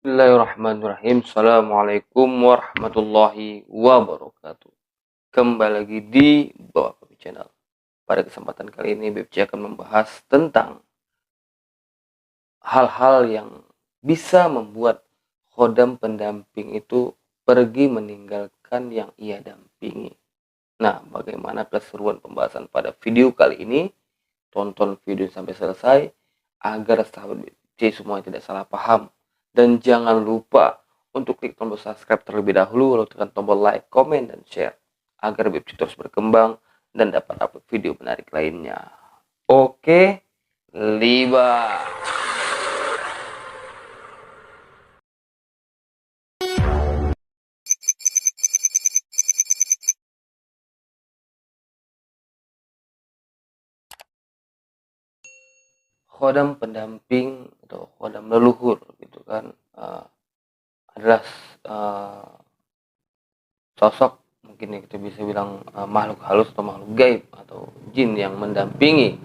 Bismillahirrahmanirrahim. Assalamualaikum warahmatullahi wabarakatuh. Kembali lagi di Bawah Kopi Channel. Pada kesempatan kali ini BFC akan membahas tentang hal-hal yang bisa membuat khodam pendamping itu pergi meninggalkan yang ia dampingi. Nah, bagaimana keseruan pembahasan pada video kali ini? Tonton video sampai selesai agar sahabat BFC semua tidak salah paham. Dan jangan lupa untuk klik tombol subscribe terlebih dahulu, lalu tekan tombol like, komen, dan share agar BFC terus berkembang dan dapat upload video menarik lainnya. Oke, liba. Khodam pendamping atau khodam leluhur gitu kan, adalah sosok mungkin ya kita bisa bilang makhluk halus atau makhluk gaib atau jin yang mendampingi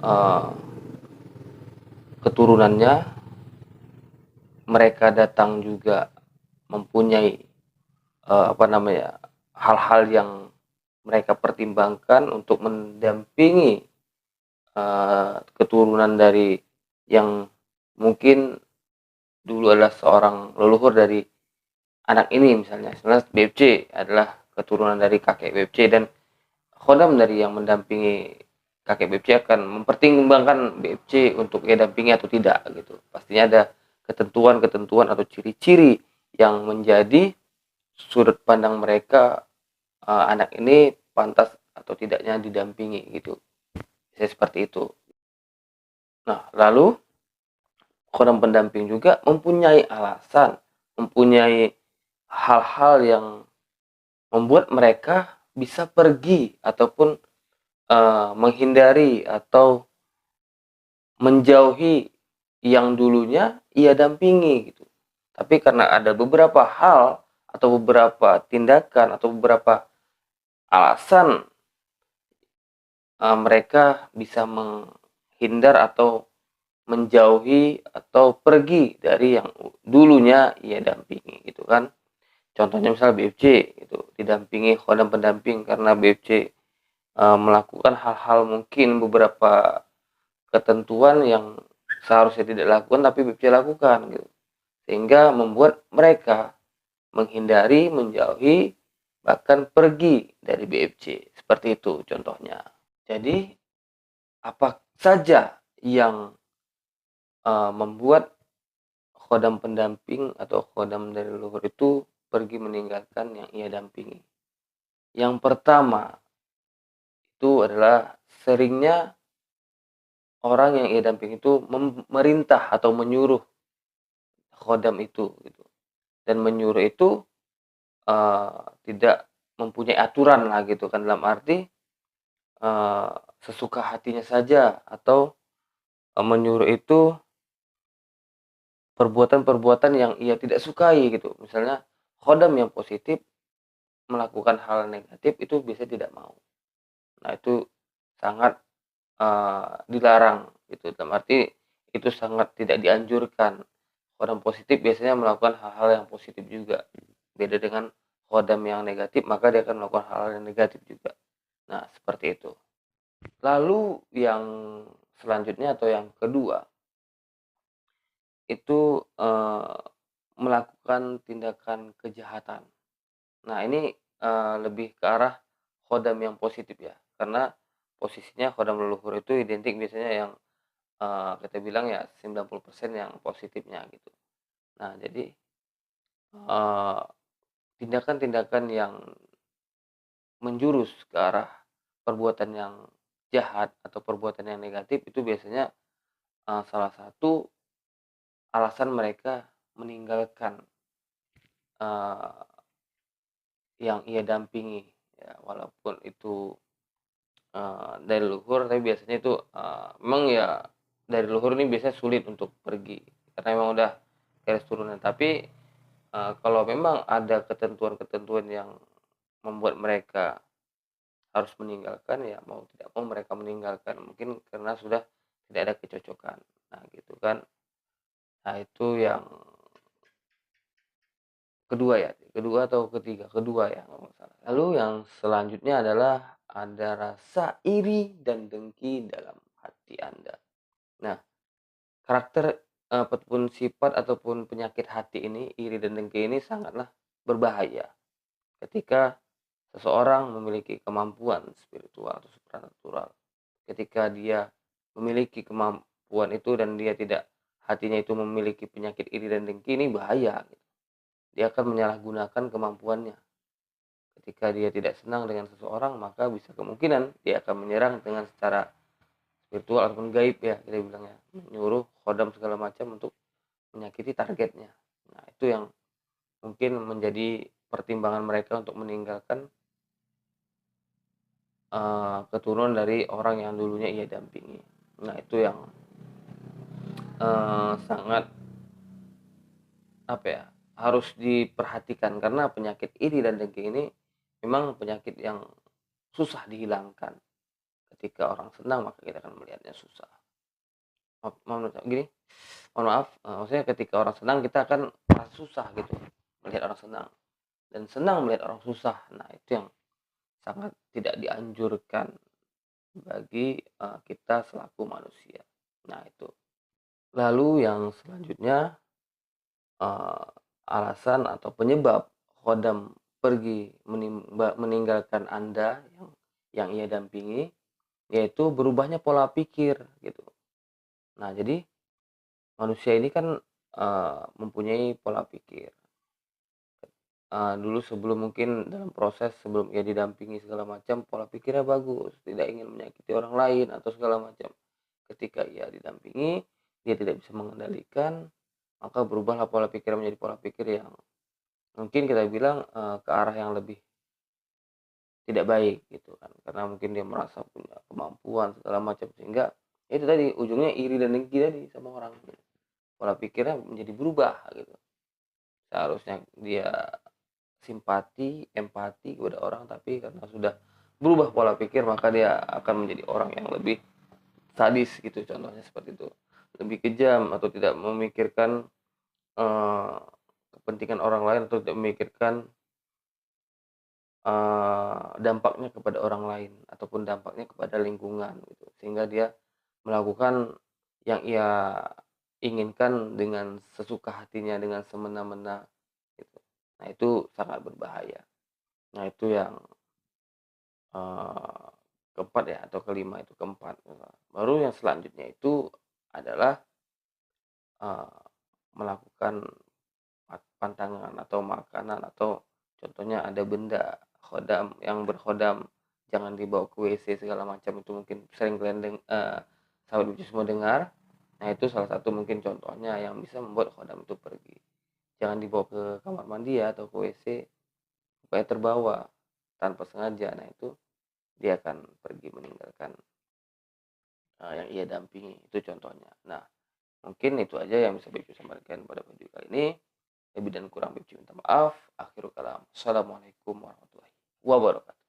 uh, keturunannya. Mereka datang juga mempunyai hal-hal yang mereka pertimbangkan untuk mendampingi keturunan dari yang mungkin dulu adalah seorang leluhur dari anak ini. Misalnya BFC adalah keturunan dari kakek BFC, dan khodam dari yang mendampingi kakek BFC akan mempertimbangkan BFC untuk ia dampingi atau tidak gitu. Pastinya ada ketentuan-ketentuan atau ciri-ciri yang menjadi sudut pandang mereka, anak ini pantas atau tidaknya didampingi gitu. Bisa seperti itu. Nah, lalu khodam pendamping juga mempunyai alasan, mempunyai hal-hal yang membuat mereka bisa pergi ataupun menghindari atau menjauhi yang dulunya ia dampingi gitu. Tapi karena ada beberapa hal atau beberapa tindakan atau beberapa alasan, mereka bisa menghindar atau menjauhi atau pergi dari yang dulunya ia dampingi gitu kan. Contohnya misal BFC itu didampingi khodam pendamping karena BFC melakukan hal-hal mungkin beberapa ketentuan yang seharusnya tidak lakukan tapi BFC lakukan gitu. Sehingga membuat mereka menghindari, menjauhi, bahkan pergi dari BFC. Seperti itu contohnya. Jadi apa saja yang membuat khodam pendamping atau khodam dari leluhur itu pergi meninggalkan yang ia dampingi? Yang pertama itu adalah seringnya orang yang ia dampingi itu memerintah atau menyuruh khodam itu gitu. Dan menyuruh itu tidak mempunyai aturan lah gitu kan, dalam arti uh, sesuka hatinya saja, atau menyuruh itu perbuatan-perbuatan yang ia tidak sukai gitu. Misalnya khodam yang positif melakukan hal negatif itu biasanya tidak mau. Nah, itu sangat dilarang gitu. Dalam arti itu sangat tidak dianjurkan. Khodam positif biasanya melakukan hal-hal yang positif juga. Beda dengan khodam yang negatif, maka dia akan melakukan hal-hal yang negatif juga. Nah, seperti itu. Lalu yang selanjutnya atau yang kedua itu melakukan tindakan kejahatan. Nah, ini lebih ke arah khodam yang positif ya, karena posisinya khodam leluhur itu identik biasanya yang kita bilang ya 90% yang positifnya gitu. Nah, jadi tindakan-tindakan yang menjurus ke arah perbuatan yang jahat atau perbuatan yang negatif itu biasanya salah satu alasan mereka meninggalkan uh, yang ia dampingi ya, walaupun itu dari leluhur, tapi biasanya itu memang ya dari leluhur ini biasanya sulit untuk pergi karena memang udah garis turunan. Tapi kalau memang ada ketentuan-ketentuan yang membuat mereka harus meninggalkan, ya mau tidak mau mereka meninggalkan, mungkin karena sudah tidak ada kecocokan. Nah gitu kan. Nah itu yang kedua ya, kedua atau ketiga, kedua ya kalau nggak salah. Lalu yang selanjutnya adalah ada rasa iri dan dengki dalam hati Anda. Nah, karakter ataupun sifat ataupun penyakit hati ini, iri dan dengki ini sangatlah berbahaya ketika seseorang memiliki kemampuan spiritual atau supranatural. Ketika dia memiliki kemampuan itu dan dia tidak, hatinya itu memiliki penyakit iri dan dengki, ini bahaya gitu. Dia akan menyalahgunakan kemampuannya. Ketika dia tidak senang dengan seseorang, maka bisa kemungkinan dia akan menyerang dengan secara spiritual ataupun gaib ya, kita bilangnya, menyuruh khodam segala macam untuk menyakiti targetnya. Nah, itu yang mungkin menjadi pertimbangan mereka untuk meninggalkan keturunan dari orang yang dulunya ia dampingi. Nah, itu yang sangat apa ya, harus diperhatikan karena penyakit iri dan dengki ini memang penyakit yang susah dihilangkan. Ketika orang senang maka kita akan melihatnya susah. Mohon maaf, maksudnya ketika orang senang kita akan merasa susah gitu melihat orang senang, dan senang melihat orang susah. Nah, itu yang sangat tidak dianjurkan bagi kita selaku manusia. Nah, itu. Lalu yang selanjutnya, eee, alasan atau penyebab khodam pergi meninggalkan Anda yang ia dampingi, yaitu berubahnya pola pikir gitu. Nah, jadi manusia ini kan mempunyai pola pikir. Dulu sebelum mungkin dalam proses sebelum ia didampingi segala macam, pola pikirnya bagus, tidak ingin menyakiti orang lain atau segala macam. Ketika ia didampingi, dia tidak bisa mengendalikan, maka berubahlah pola pikir menjadi pola pikir yang mungkin kita bilang ke arah yang lebih tidak baik gitu kan. Karena mungkin dia merasa punya kemampuan segala macam, sehingga itu tadi ujungnya iri dan dengki tadi sama orang gitu. Pola pikirnya menjadi berubah gitu. Seharusnya dia simpati, empati kepada orang, tapi karena sudah berubah pola pikir maka dia akan menjadi orang yang lebih sadis gitu, contohnya seperti itu. Lebih kejam atau tidak memikirkan eh, kepentingan orang lain atau tidak memikirkan dampaknya kepada orang lain ataupun dampaknya kepada lingkungan gitu. Sehingga dia melakukan yang ia inginkan dengan sesuka hatinya, dengan semena-mena gitu. Nah, itu sangat berbahaya. Nah, itu yang Eee, keempat ya atau kelima itu, keempat. Baru yang selanjutnya itu adalah, eee, melakukan pantangan atau makanan atau contohnya ada benda khodam yang berkhodam jangan dibawa ke WC segala macam, itu mungkin sering kalian sahabat Bibit semua dengar. Nah, itu salah satu mungkin contohnya yang bisa membuat khodam itu pergi. Jangan dibawa ke kamar mandi ya atau ke WC supaya terbawa tanpa sengaja. Nah, itu dia akan pergi meninggalkan yang ia dampingi, itu contohnya. Nah, mungkin itu aja yang bisa Bepcu sampaikan pada video kali ini. Lebih dan kurang Bepcu minta maaf. Akhirul kalam. Assalamualaikum warahmatullahi wabarakatuh.